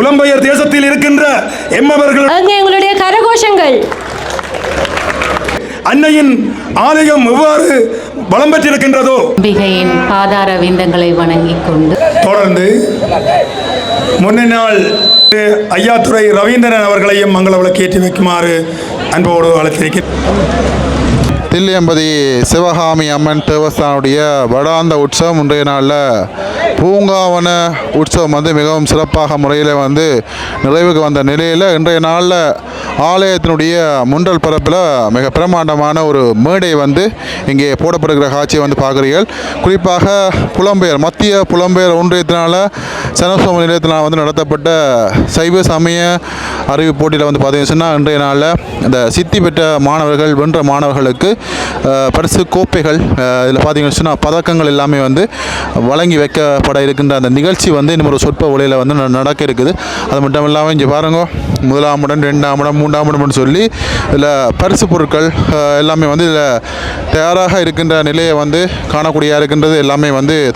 புலம்பெயர் தேசத்தில் இருக்கின்ற எம்மவர்கள் எங்களுடைய கரகோஷங்கள் அன்னையின் ஆலயம் எவ்வாறு பலம் பெற்றிருக்கின்றதோ அம்பிகையின் பாதார விந்தங்களை வணங்கிக் கொண்டு தொடர்ந்து முன்னாள் ஐயாத்துறை ரவீந்திரன் அவர்களையும் மங்கள விளக்கேற்றி வைக்குமாறு அன்போடு அழைத்திருக்கிறேன். தில்லியம்பதி சிவகாமி அம்மன் தேவஸ்தானுடைய வருடாந்த உற்சவம் இன்றைய நாளில் பூங்காவன உற்சவம் மிகவும் சிறப்பாக முறையில் நிறைவுக்கு வந்த நிலையில் இன்றைய நாளில் ஆலயத்தினுடைய முன்றல் பரப்பில் மிக பிரமாண்டமான ஒரு மேடை இங்கே போடப்படுகிற காட்சியை பார்க்குறீர்கள். குறிப்பாக மத்திய புலம்பெயர் ஒன்றியத்தினால் சனசோம நிலையத்தினால் நடத்தப்பட்ட சைவ சமய அறிவு போட்டியில் பார்த்தீங்கன்னு சொன்னால் இன்றைய நாளில் இந்த சித்தி பெற்ற மாணவர்கள் வென்ற மாணவர்களுக்கு பரிசு கோப்பைகள் இதில் பார்த்தீங்கன்னு சொன்னால் பதக்கங்கள் எல்லாமே வழங்கி வைக்கப்பட இருக்கின்ற அந்த நிகழ்ச்சி இன்னும் ஒரு சொற்ப ஒளியில் நடக்க இருக்குது. அது மட்டும் இல்லாமல் இங்கே பாருங்க, 1ஆம் இடம் 2ஆம் இடம் 3ஆம் இடம்னு சொல்லி இதில் பரிசு பொருட்கள் எல்லாமே இதில் தயாராக இருக்கின்ற நிலையை காணக்கூடியதாக இருக்கின்றது. எல்லாமே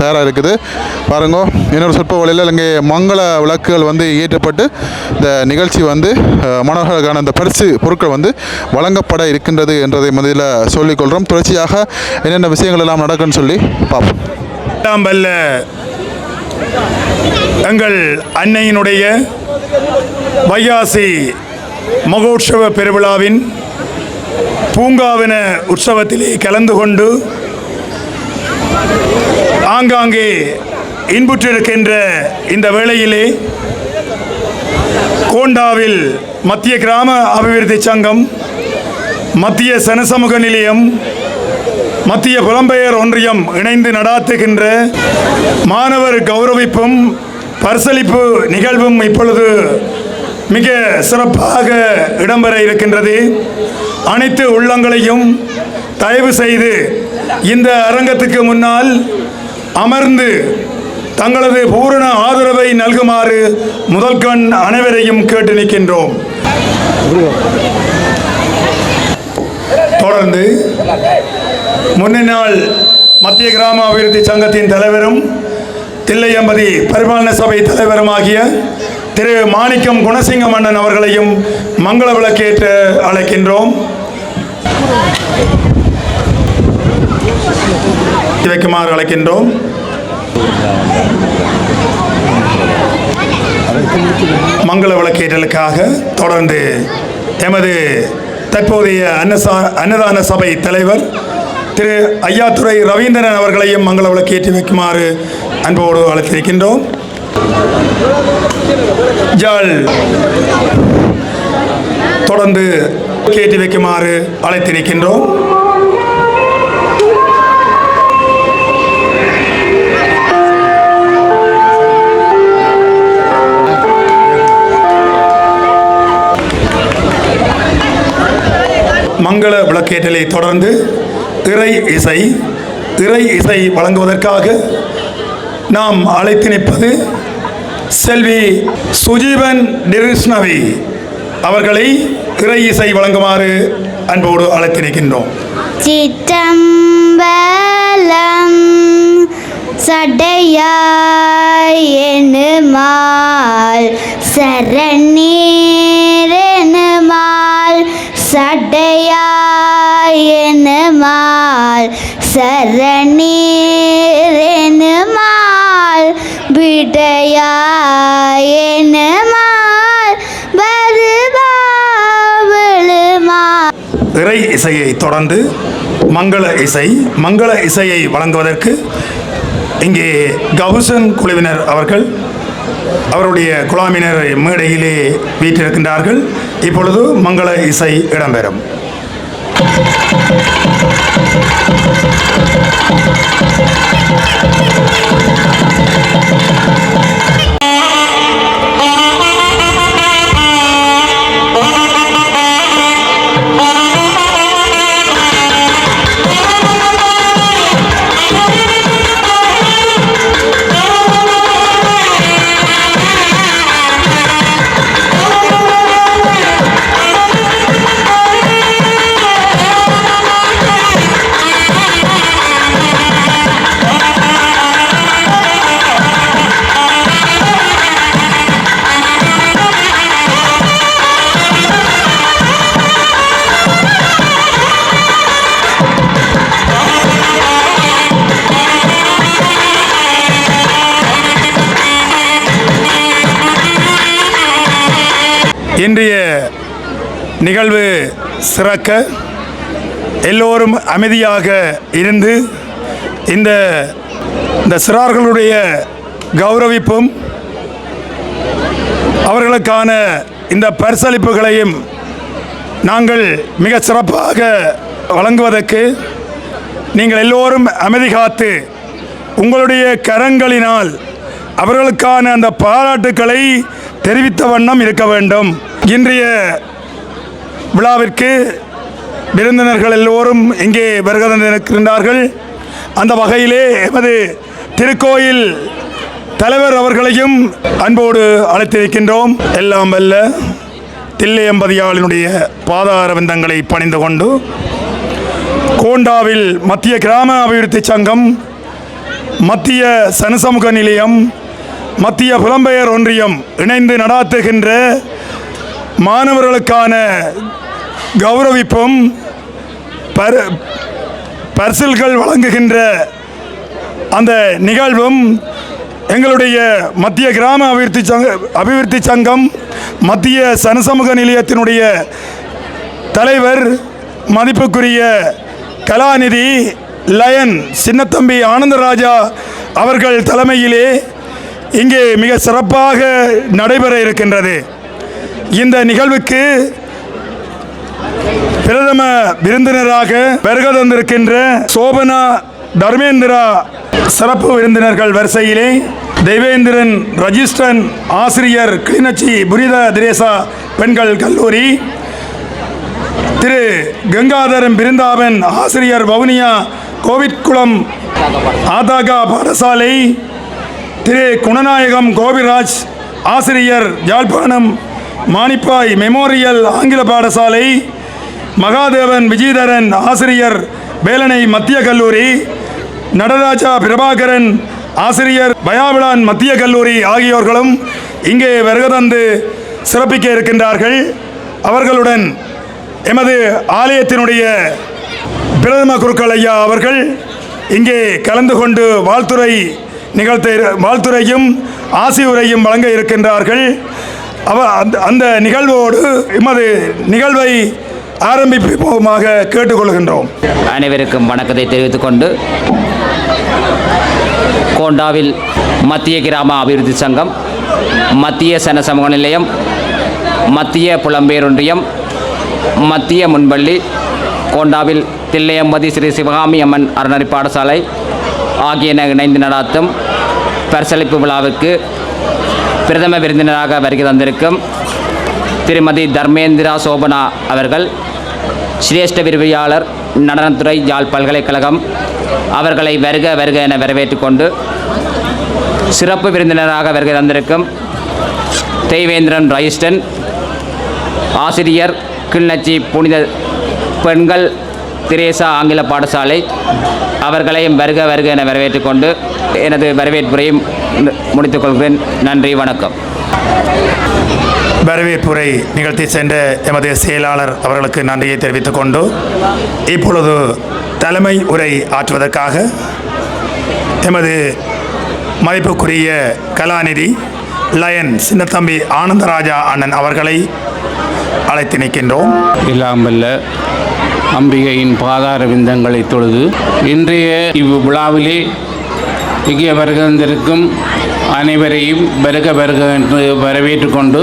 தயாராக இருக்குது. பாருங்க, இன்னொரு சொற்ப ஒளியில் இங்கே மங்கள விளக்குகள் ஏற்றப்பட்டு இந்த நிகழ்ச்சி மாணவர்களுக்கான அந்த பரிசு பொருட்கள் வழங்கப்பட இருக்கின்றது என்றதை இதில் சொல்லிக்கொள்கிறோம். தொடர்ச்சியாக என்னென்ன விஷயங்கள் எல்லாம் நடக்குன்னு சொல்லி பார்ப்போம். எங்கள் அன்னையினுடைய வைகாசி மகோற்சவ பெருவிழாவின் பூங்காவன உற்சவத்திலே கலந்து கொண்டு ஆங்காங்கே இன்புற்றிருக்கின்ற இந்த வேளையிலே கோண்டாவில் மத்திய கிராம அபிவிருத்தி சங்கம், மத்திய சனசமூக நிலையம், மத்திய புலம்பெயர் ஒன்றியம் இணைந்து நடாத்துகின்ற மாணவர் கௌரவிப்பும் பரிசளிப்பு நிகழ்வும் இப்பொழுது மிக சிறப்பாக இடம்பெற இருக்கின்றது. அனைத்து உள்ளங்களையும் தயவு செய்து இந்த அரங்கத்துக்கு முன்னால் அமர்ந்து தங்களது பூரண ஆதரவை நல்குமாறு முதல்கண் அனைவரையும் கேட்டு நிற்கின்றோம். தொடர்ந்து முன்னாள் மத்திய கிராம அபிவிருத்தி சங்கத்தின் தலைவரும் தில்லையம்பதி பரிபாலன சபை தலைவருமாகிய திரு மாணிக்கம் குணசிங்க மன்னன் அவர்களையும் மங்கள விளக்கேற்ற அழைக்கின்றோம். வைக்குமாறு அழைக்கின்றோம். மங்கள விளக்கேற்றலுக்காக தொடர்ந்து எமது தற்போதைய அன்னதான சபை தலைவர் திரு ஐயாத்துறை ரவீந்திரன் அவர்களையும் மங்கள விளக்கேற்றி வைக்குமாறு அன்போடு அழைத்திருக்கின்றோம். தொடர்ந்து கேட்டி வைக்குமாறு அழைத்திருக்கின்றோம். மங்கள விளக்கேற்றலை தொடர்ந்து இறை இசை வழங்குவதற்காக நாம் அழைத்து நிற்பது செல்வி சுஜீவன் நிருஷ்ணவி அவர்களை இறை இசை வழங்குமாறு அன்போடு அழைத்து நிற்கின்றோம். சிற்றம்பலம் சடையாய் எனுமால் சரணீர் எனுமால் சடையாய் எனுமால் சரணீர் எனுமால் விடையாய் எனுமால் வருபாவளுமால். இறை இசையை தொடர்ந்து மங்கள இசையை வழங்குவதற்கு இங்கே கவுசன் குழுவினர் அவருடைய குழாமினர் மேடையிலே வீற்றிருக்கின்றார்கள். இப்பொழுது மங்கள இசை இடம்பெறும். இன்றைய நிகழ்வு சிறக்க எல்லோரும் அமைதியாக இருந்து இந்த சிறார்களுடைய கௌரவிப்பும் அவர்களுக்கான இந்த பரிசளிப்புகளையும் நாங்கள் மிக சிறப்பாக வழங்குவதற்கு நீங்கள் எல்லோரும் அமைதி காத்து உங்களுடைய கரங்களினால் அவர்களுக்கான அந்த பாராட்டுக்களை தெரிவித்த வண்ணம் இருக்க வேண்டும். இன்றைய விழாவிற்கு விருந்தினர்கள் எல்லோரும் இங்கே வருகை தந்திருக்கின்றார்கள். அந்த வகையிலே எமது திருக்கோயில் தலைவர் அவர்களையும் அன்போடு அழைத்திருக்கின்றோம். எல்லாம் வல்ல தில்லையம்பதியாளினுடைய பாதார விந்தங்களை பணிந்து கொண்டு கோண்டாவில் மத்திய கிராம அபிவிருத்தி சங்கம், மத்திய சனசமூக நிலையம், மத்திய புலம்பெயர் ஒன்றியம் இணைந்து நடாத்துகின்ற மாணவர்களுக்கான கௌரவிப்பும் பரிசில்கள் வழங்குகின்ற அந்த நிகழ்வும் எங்களுடைய மத்திய கிராம அபிவிருத்தி சங்கம், மத்திய சனசமூக நிலையத்தினுடைய தலைவர் மதிப்புக்குரிய கலாநிதி லயன் சின்னத்தம்பி ஆனந்தராஜா அவர்கள் தலைமையிலே இங்கே மிக சிறப்பாக நடைபெற இருக்கின்றது. இந்த நிகழ்வுக்கு பிரதம விருந்தினராக வருகை தந்திருக்கின்ற சோபனா தர்மேந்திரா சிறப்பு விருந்தினர்கள் வரிசையிலே தெய்வேந்திரன் ரஜிஸ்டன் ஆசிரியர் கிளிநொச்சி புனித திரேசா பெண்கள் கல்லூரி, திரு கங்காதரன் பிருந்தாவன் ஆசிரியர் வவுனியா கோவிட்குளம் ஆதாகா பாடசாலை, திரு குணநாயகம் கோபிராஜ் ஆசிரியர் யாழ்ப்பாணம் மானிப்பாய் மெமோரியல் ஆங்கில பாடசாலை, மகாதேவன் விஜயதரன் ஆசிரியர் வேலனை மத்திய கல்லூரி, நடராஜா பிரபாகரன் ஆசிரியர் பயாவிளான் மத்திய கல்லூரி ஆகியோர்களும் இங்கே வருகை தந்து சிறப்பிக்க இருக்கின்றார்கள். அவர்களுடன் எமது ஆலயத்தினுடைய பிரதம குருக்கள் ஐயா அவர்கள் இங்கே கலந்து கொண்டு வாழ்த்துரையும் ஆசியுரையும் வழங்க இருக்கின்றார்கள். அந்த நிகழ்வோடு எமது நிகழ்வை ஆரம்பிப்போமாக கேட்டுக்கொள்கின்றோம். அனைவருக்கும் வணக்கத்தை தெரிவித்துக் கொண்டு, கோண்டாவில் மத்திய கிராம அபிவிருத்தி சங்கம், மத்திய சனசமூக நிலையம், மத்திய புலம்பெயர் ஒன்றியம், மத்திய முன்பள்ளி, கோண்டாவில் தில்லையம்பதி ஸ்ரீ சிவகாமி அம்மன் அறநெறி பாடசாலை ஆகியன இணைந்து நடாத்தும் பரிசளிப்பு விழாவிற்கு பிரதம விருந்தினராக வருகை தந்திருக்கும் திருமதி தர்மேந்திரா சோபனா அவர்கள், சிரேஷ்ட விரிவியாளர் நடனத்துறை யாழ் பல்கலைக்கழகம் அவர்களை வருக வருக என வரவேற்றுக் கொண்டு, சிறப்பு விருந்தினராக வருகை தந்திருக்கும் தெய்வேந்திரன் ரயிஸ்டன் ஆசிரியர் கிளிநொச்சி புனித பெண்கள் திரேசா ஆங்கில பாடசாலை அவர்களையும் வருக வருக என வரவேற்றுக் கொண்டு எனது வரவேற்புரையும் முடித்துக் கொள்கிறேன். நன்றி, வணக்கம். வரவேற்புரை நிகழ்த்தி சென்ற எமது செயலாளர் அவர்களுக்கு நன்றியை தெரிவித்துக் கொண்டு, இப்பொழுது தலைமை உரை ஆற்றுவதற்காக எமது மதிப்புக்குரிய கலாநிதி லயன் சின்னத்தம்பி ஆனந்தராஜா அண்ணன் அவர்களை அழைத்து நிற்கின்றோம். இல்லாமல்ல அம்பிகையின் பாதார விந்தங்களை தொழுது இன்றைய இவ்விழாவிலே இங்கே வருகின்றிருக்கும் அனைவரையும் வருக வருக என்று வரவேற்றுக் கொண்டு,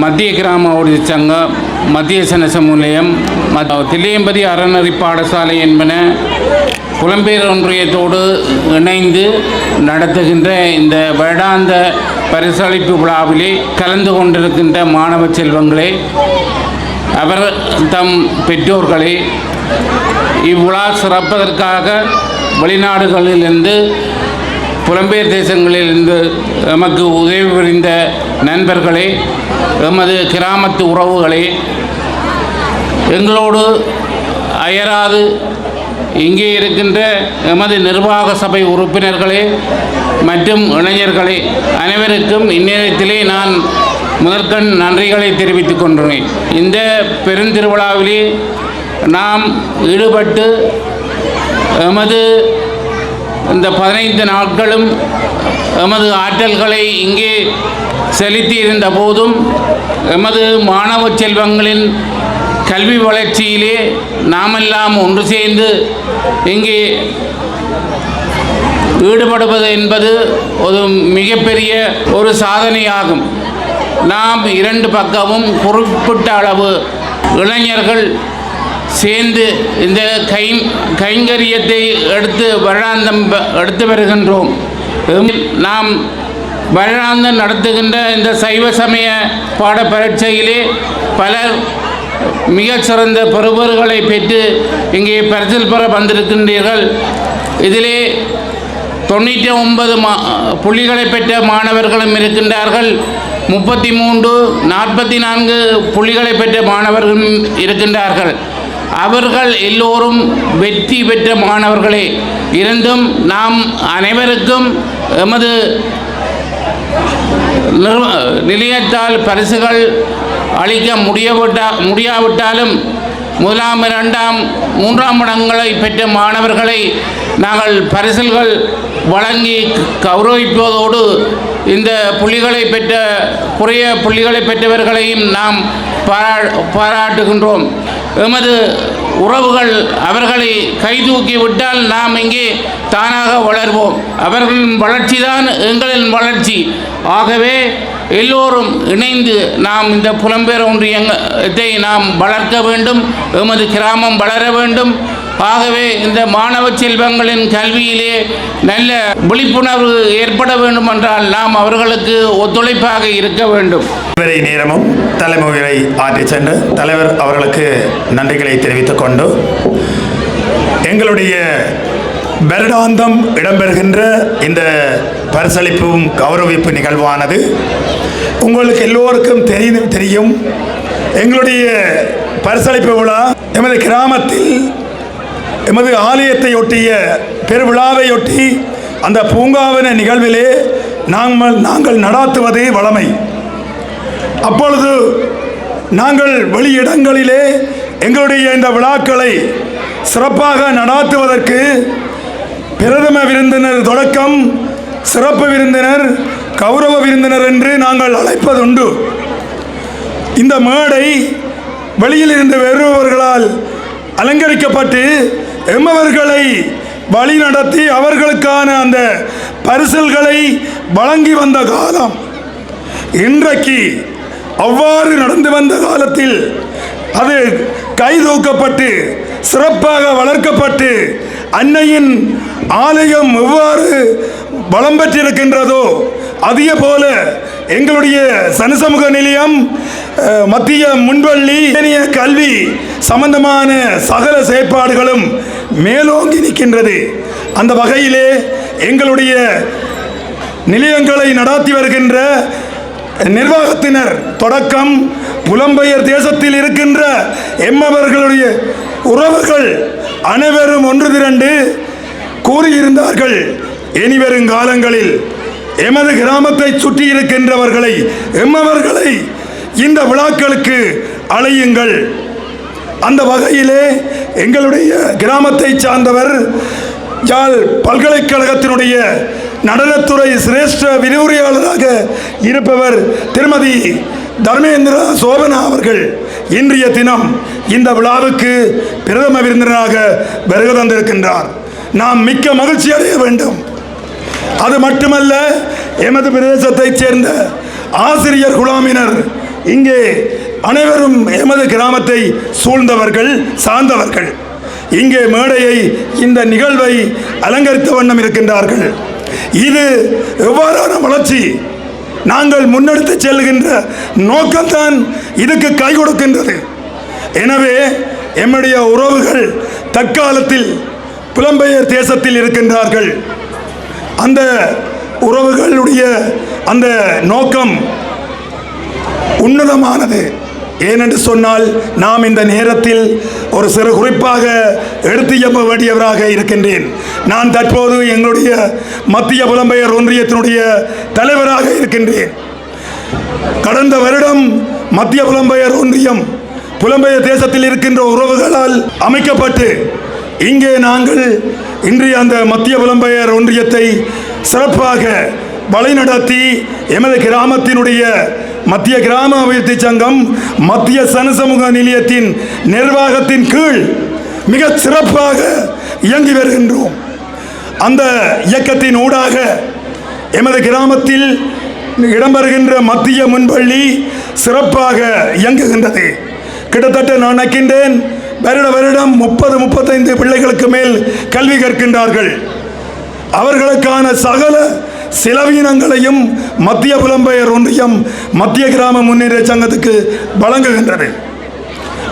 மத்திய கிராம அபிவிருத்தி சங்கம், மத்திய சனசமூக நிலையம், தில்லையம்பதி அறநெறி பாடசாலை என்பன புலம்பெயர் ஒன்றியத்தோடு இணைந்து நடத்துகின்ற இந்த வருடாந்த பரிசளிப்பு விழாவிலே கலந்து கொண்டிருக்கின்ற மாணவ செல்வங்களே, அவர் தம் பெற்றோர்களே, இவ்விழா சிறப்பதற்காக வெளிநாடுகளிலிருந்து புலம்பெயர் தேசங்களிலிருந்து எமக்கு உதவி புரிந்த நண்பர்களே, எமது கிராமத்து உறவுகளே, எங்களோடு அயராது இங்கே இருக்கின்ற எமது நிர்வாக சபை உறுப்பினர்களே மற்றும் இளைஞர்களே, அனைவருக்கும் இந்நேரத்திலே நான் முதற்கண் நன்றிகளை தெரிவித்துக் கொண்டுள்ளேன். இந்த பெருந்திருவிழாவிலே நாம் ஈடுபட்டு எமது இந்த 15 நாட்களும் எமது ஆற்றல்களை இங்கே செலுத்தி இருந்த போதும் எமது மாணவ செல்வங்களின் கல்வி வளர்ச்சியிலே நாமெல்லாம் ஒன்று சேர்ந்து இங்கே ஈடுபடுவது என்பது ஒரு மிகப்பெரிய ஒரு சாதனையாகும். நாம் இரண்டு பக்கமும் குறிப்பிட்ட அளவு இளைஞர்கள் சேர்ந்து இந்த கைங்கரியத்தை வருடாந்தம் எடுத்து வருகின்றோம். நாம் வருடாந்தம் நடத்துகின்ற இந்த சைவ சமய பாட பரீட்சையிலே பலர் மிகச்சிறந்த பெறுபவர்களை பெற்று இங்கே பரிசில் பெற வந்திருக்கின்றீர்கள். இதிலே 99 புள்ளிகளை பெற்ற மாணவர்களும் இருக்கின்றார்கள். 33, 44 புள்ளிகளை பெற்ற மாணவர்களும் இருக்கின்றார்கள். அவர்கள் எல்லோரும் வெற்றி பெற்ற மாணவர்களே. இருந்தும் நாம் அனைவருக்கும் எமது நிலையத்தால் பரிசுகள் அளிக்க முடியாவிட்டாலும் முதலாம், இரண்டாம், மூன்றாம் இடங்களை பெற்ற மாணவர்களை நாங்கள் பரிசுகள் வழங்கி கௌரவிப்பதோடு இந்த குறைய புள்ளிகளை பெற்றவர்களையும் நாம் பாராட்டுகின்றோம். எமது உறவுகள் அவர்களை கைதூக்கி விட்டால் நாம் இங்கே தானாக வளர்வோம். அவர்களின் வளர்ச்சி தான் எங்களின் வளர்ச்சி. ஆகவே எல்லோரும் இணைந்து நாம் இந்த புலம்பெயர் ஒன்றியத்தை நாம் வளர்க்க வேண்டும். எமது கிராமம் வளர வேண்டும். ஆகவே இந்த மாணவ செல்வங்களின் கல்வியிலே நல்ல விழிப்புணர்வு ஏற்பட வேண்டும் என்றால் நாம் அவர்களுக்கு ஒத்துழைப்பாக இருக்க வேண்டும். இதுவரை நேரமும் தலைமுறை ஆற்றி சென்ற தலைவர் அவர்களுக்கு நன்றிகளை தெரிவித்துக் கொண்டு எங்களுடைய வருடாந்தம் இடம்பெறுகின்ற இந்த பரிசளிப்பும் கௌரவிப்பு நிகழ்வானது உங்களுக்கு எல்லோருக்கும் தெரியும். எங்களுடைய பரிசளிப்பு விழா எமது கிராமத்தில் எமது ஆலயத்தையொட்டிய பெருவிழாவையொட்டி அந்த பூங்காவன நிகழ்விலே நாங்கள் நடாத்துவது வழமை. அப்பொழுது நாங்கள் வெளியிடங்களிலே எங்களுடைய இந்த விழாக்களை சிறப்பாக நடாத்துவதற்கு பிரதம விருந்தினர் தொடக்கம் சிறப்பு விருந்தினர், கௌரவ விருந்தினர் என்று நாங்கள் அழைப்பதுண்டு. இந்த மேடை வெளியிலிருந்து வருபவர்களால் அலங்கரிக்கப்பட்டு எம்மவர்களை வழி நடத்தி அவர்களுக்கான அந்த பரிசல்களை வழங்கி வந்த காலம். இன்றைக்கு அவ்வாறு நடந்து வந்த காலத்தில் அது கைதூக்கப்பட்டு சிறப்பாக வளர்க்கப்பட்டு அன்னையின் ஆலயம் எவ்வாறு வளம் பெற்றிருக்கின்றதோ அதே போல எங்களுடைய சனசமூக நிலையம், மத்திய முன்பள்ளி, கல்வி சம்பந்தமான சகல செயற்பாடுகளும் மேலோங்கி நிற்கின்றது. அந்த வகையிலே எங்களுடைய நிலையங்களை நடாத்தி வருகின்ற நிர்வாகத்தினர் தொடக்கம் புலம்பெயர் தேசத்தில் இருக்கின்ற எம்மவர்களுடைய உறவுகள் அனைவரும் ஒன்று திரண்டு கூறியிருந்தார்கள், இனிவரும் காலங்களில் எமது கிராமத்தை சுற்றி இருக்கின்றவர்களை எம்மவர்களை இந்த விழாக்களுக்கு அழையுங்கள். அந்த வகையிலே எங்களுடைய கிராமத்தை சார்ந்தவர் யாழ் பல்கலைக்கழகத்தினுடைய நடனத்துறை சிரேஷ்ட விரிவுரையாளராக இருப்பவர் திருமதி தர்மேந்திர சோபனா அவர்கள் இன்றைய தினம் இந்த விழாவுக்கு பிரதம விருந்தினராக வருகை தந்திருக்கின்றார். நாம் மிக்க மகிழ்ச்சி அடைய வேண்டும். அது மட்டுமல்ல, எமது பிரதேசத்தைச் சேர்ந்த ஆசிரியர் குழாமினர் இங்கே அனைவரும் எமது கிராமத்தை சூழ்ந்தவர்கள், சார்ந்தவர்கள். இங்கே மேடையை, இந்த நிகழ்வை அலங்கரித்த வண்ணம் இருக்கின்றார்கள். இது எவ்வாறான வளர்ச்சி நாங்கள் முன்னெடுத்து செல்கின்ற நோக்கம்தான் இதுக்கு கை கொடுக்கின்றது. எனவே எம்முடைய உறவுகள் தற்காலத்தில் புலம்பெயர் தேசத்தில் இருக்கின்றார்கள். அந்த உறவுகளுடைய அந்த நோக்கம் உன்னதமானது. ஏனென்று சொன்னால் நாம் இந்த நேரத்தில் ஒரு சிறு குறிப்பாக எடுத்து எம்ப வேண்டியவராக இருக்கின்றேன். நான் தற்போது எங்களுடைய மத்திய புலம்பெயர் ஒன்றியத்தினுடைய தலைவராக இருக்கின்றேன். கடந்த வருடம் மத்திய புலம்பெயர் ஒன்றியம் புலம்பெயர் தேசத்தில் இருக்கின்ற உறவுகளால் அமைக்கப்பட்டு இங்கே நாங்கள் இன்றைய அந்த மத்திய புலம்பெயர் ஒன்றியத்தை சிறப்பாக வழிநடத்தி எமது கிராமத்தினுடைய மத்திய கிராம அபிவிருத்தி சங்கம் மத்திய சனசமூக நிலையத்தின் நிர்வாகத்தின் கீழ் மிக சிறப்பாக இயங்கி வருகின்றோம். அந்த இயக்கத்தின் ஊடாக எமது கிராமத்தில் இடம்பெறுகின்ற மத்திய முன்பள்ளி சிறப்பாக இயங்குகின்றது. கிட்டத்தட்ட நான் நினைக்கின்றேன் வருடம் 30-35 பிள்ளைகளுக்கு மேல் கல்வி கற்கின்றார்கள். அவர்களுக்கான சகல செலவினங்களையும் மத்திய புலம்பெயர் ஒன்றியம் மத்திய கிராம முன்னேற்ற சங்கத்துக்கு வழங்குகின்றது.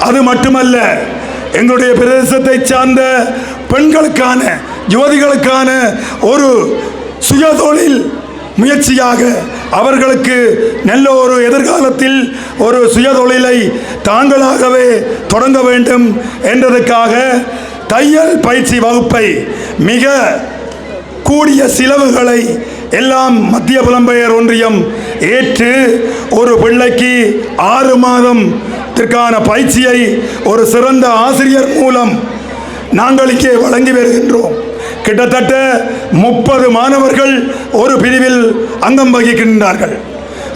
அது மட்டுமல்ல, எங்களுடைய பிரதேசத்தை சார்ந்த பெண்களுக்கான யுவதிகளுக்கான ஒரு சுயதொழில் முயற்சியாக அவர்களுக்கு நல்ல ஒரு எதிர்காலத்தில் ஒரு சுயதொழிலை தாங்களாகவே தொடங்க வேண்டும் என்றதுக்காக தையல் பயிற்சி வகுப்பை மிக கூடிய செலவுகளை எல்லாம் மத்திய புலம்பெயர் ஒன்றியம் ஏற்று ஒரு பிள்ளைக்கு 6 மாதத்திற்கான பயிற்சியை ஒரு சிறந்த ஆசிரியர் மூலம் நாங்கள் இங்கே வழங்கி வருகின்றோம். கிட்டத்தட்ட 30 மாணவர்கள் ஒரு பிரிவில் அங்கம் வகிக்கின்றார்கள்.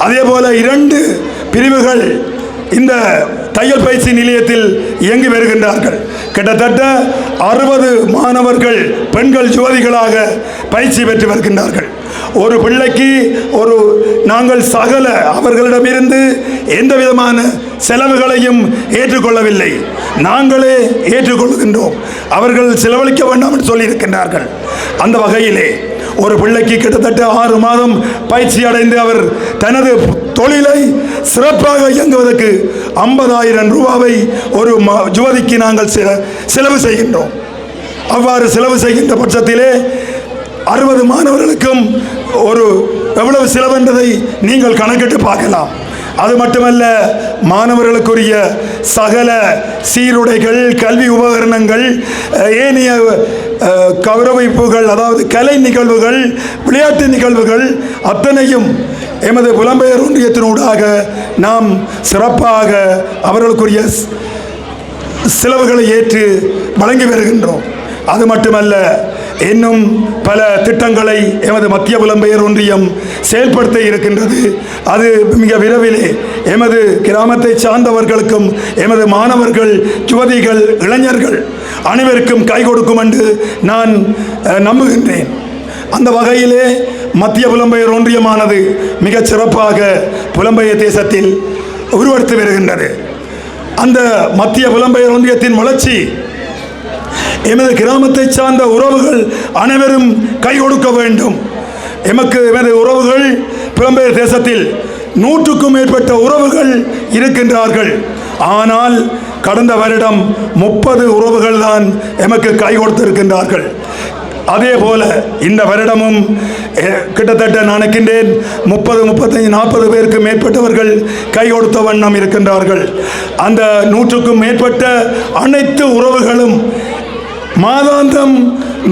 அதே போல 2 பிரிவுகள் இந்த தையல் பயிற்சி நிலையத்தில் இயங்கி வருகின்றார்கள். கிட்டத்தட்ட 60 மாணவர்கள் பெண்கள் யுவதிகளாக பயிற்சி பெற்று வருகின்றார்கள். ஒரு பிள்ளைக்கு நாங்கள் சகல அவர்களிடமிருந்து எந்த விதமான செலவுகளையும் ஏற்றுக்கொள்ளவில்லை, நாங்களே ஏற்றுக்கொள்கின்றோம். அவர்கள் செலவழிக்க வேண்டாம் என்று சொல்லியிருக்கின்றார்கள். அந்த வகையிலே ஒரு பிள்ளைக்கு கிட்டத்தட்ட 6 மாதம் பயிற்சி அடைந்து அவர் தனது தொழிலை சிறப்பாக இயங்குவதற்கு 50,000 ரூபாவை ஒரு யுவதிக்கு நாங்கள் செலவு செய்கின்றோம். அவ்வாறு செலவு செய்கின்ற பட்சத்திலே 60 மாணவர்களுக்கும் எவ்வளவு செலவு என்பதை நீங்கள் கணக்கிட்டு பார்க்கலாம். அது மட்டுமல்ல, மாணவர்களுக்குரிய சகல சீருடைகள், கல்வி உபகரணங்கள், ஏனைய கௌரவிப்புகள், அதாவது கலை நிகழ்வுகள், விளையாட்டு நிகழ்வுகள் அத்தனையும் எமது புலம்பெயர் ஒன்றியத்தினூடாக நாம் சிறப்பாக அவர்களுக்குரிய செலவுகளை ஏற்று வழங்கி வருகின்றோம். அது மட்டுமல்ல, இன்னும் பல திட்டங்களை எமது மத்திய புலம்பெயர் ஒன்றியம் செயல்படுத்த இருக்கின்றது. அது மிக விரைவிலே எமது கிராமத்தை சார்ந்தவர்களுக்கும் எமது மாணவர்கள், யுவதிகள், இளைஞர்கள் அனைவருக்கும் கை கொடுக்கும் என்று நான் நம்புகின்றேன். அந்த வகையிலே மத்திய புலம்பெயர் ஒன்றியமானது மிகச் சிறப்பாக புலம்பெயர் தேசத்தில் உருவெடுத்து வருகின்றது. அந்த மத்திய புலம்பெயர் ஒன்றியத்தின் வளர்ச்சி எமது கிராமத்தை சார்ந்த உறவுகள் அனைவரும் கை கொடுக்க வேண்டும். எமது உறவுகள் புலம்பெயர் தேசத்தில் 100க்கும் மேற்பட்ட உறவுகள் இருக்கின்றார்கள். ஆனால் கடந்த வருடம் 30 உறவுகள் தான் எமக்கு கை கொடுத்திருக்கின்றார்கள். அதே போல இந்த வருடமும் கிட்டத்தட்ட நினைக்கின்றேன் 30, 35, 40 பேருக்கு மேற்பட்டவர்கள் கை கொடுத்த வண்ணம் இருக்கின்றார்கள். அந்த 100க்கும் மேற்பட்ட அனைத்து உறவுகளும் மாதாந்தம்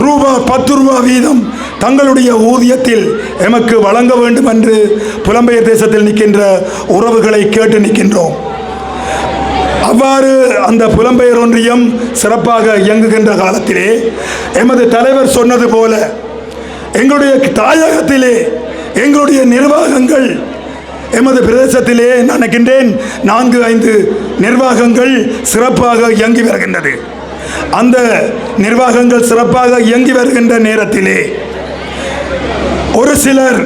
₹10 வீதம் தங்களுடைய ஊதியத்தில் எமக்கு வழங்க வேண்டும் என்று புலம்பெயர் தேசத்தில் நிற்கின்ற உறவுகளை கேட்டு நிற்கின்றோம். அவ்வாறு அந்த புலம்பெயர் ஒன்றியம் சிறப்பாக இயங்குகின்ற காலத்திலே எமது தலைவர் சொன்னது போல எங்களுடைய தாயகத்திலே எங்களுடைய நிர்வாகங்கள் எமது பிரதேசத்திலே நினைக்கின்றேன் 4-5 நிர்வாகங்கள் சிறப்பாக இயங்கி வருகின்றது. அந்த நிர்வாகங்கள் சிறப்பாக இயங்கி வருகின்ற நேரத்திலே ஒரு சிலர்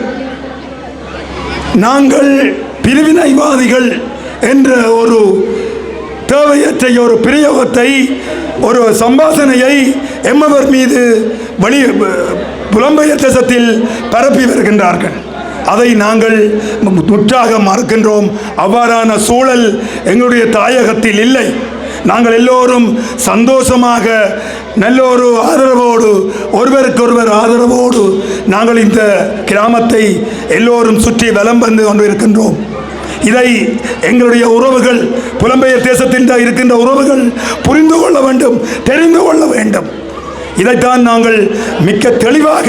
நாங்கள் பிரிவினைவாதிகள் என்ற ஒரு தேவையற்ற ஒரு பிரயோகத்தை, ஒரு சம்பாசனையை எம்மவர் மீது புலம்பெயர் தேசத்தில் பரப்பி வருகின்றார்கள். அதை நாங்கள் முற்றாக மறுக்கின்றோம். அவ்வாறான சூழல் எங்களுடைய தாயகத்தில் இல்லை. நாங்கள் எல்லோரும் சந்தோஷமாக நல்ல ஒரு ஆதரவோடு, ஒருவருக்கொருவர் ஆதரவோடு நாங்கள் இந்த கிராமத்தை எல்லோரும் சுற்றி வலம் வந்து கொண்டு இருக்கின்றோம். இதை எங்களுடைய உறவுகள், புலம்பெயர் தேசத்தில் இருக்கின்ற உறவுகள் புரிந்து கொள்ள வேண்டும், தெரிந்து கொள்ள வேண்டும். இதைத்தான் நாங்கள் மிக்க தெளிவாக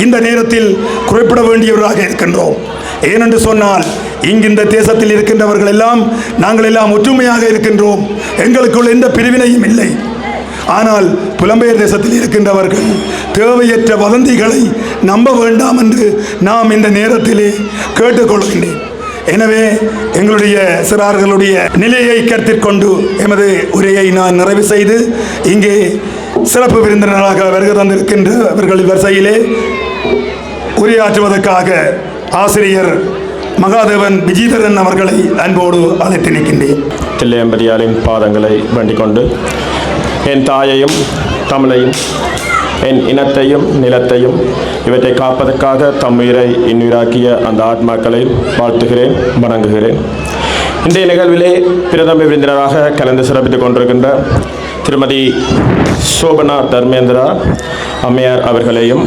இந்த நேரத்தில் குறிப்பிட வேண்டியவராக இருக்கின்றோம். ஏனென்று சொன்னால் இந்த தேசத்தில் இருக்கின்றவர்கள் எல்லாம் நாங்கள் எல்லாம் ஒற்றுமையாக இருக்கின்றோம். எங்களுக்குள் எந்த பிரிவினையும் இல்லை. ஆனால் புலம்பெயர் தேசத்தில் இருக்கின்றவர்கள் தேவையற்ற வதந்திகளை நம்ப வேண்டாம் என்று நாம் இந்த நேரத்திலே கேட்டுக்கொள்கின்றேன். எனவே எங்களுடைய சிறார்களுடைய நிலையை கருத்தில் கொண்டு எமது உரையை நான் நிறைவு செய்து இங்கே சிறப்பு விருந்தினராக வருகை தந்திருக்கின்றவர்கள் வரிசையிலே உரையாற்றுவதற்காக ஆசிரியர் மகாதேவன் விஜயதரன் அவர்களை அன்போடு அழைத்து நிற்கின்றேன். தில்லையம்பதியாரின் பாதங்களை வேண்டிக் கொண்டு என் தாயையும் தமிழையும் என் இனத்தையும் நிலத்தையும் இவற்றை காப்பதற்காக தம் உயிரை இன்னுயிராக்கிய அந்த ஆத்மாக்களை வாழ்த்துகிறேன், வணங்குகிறேன். இன்றைய நிகழ்விலே பிரதம விருந்தினராக கலந்து சிறப்பித்துக் கொண்டிருக்கின்ற திருமதி சோபனா தர்மேந்திரா அம்மையார் அவர்களையும்,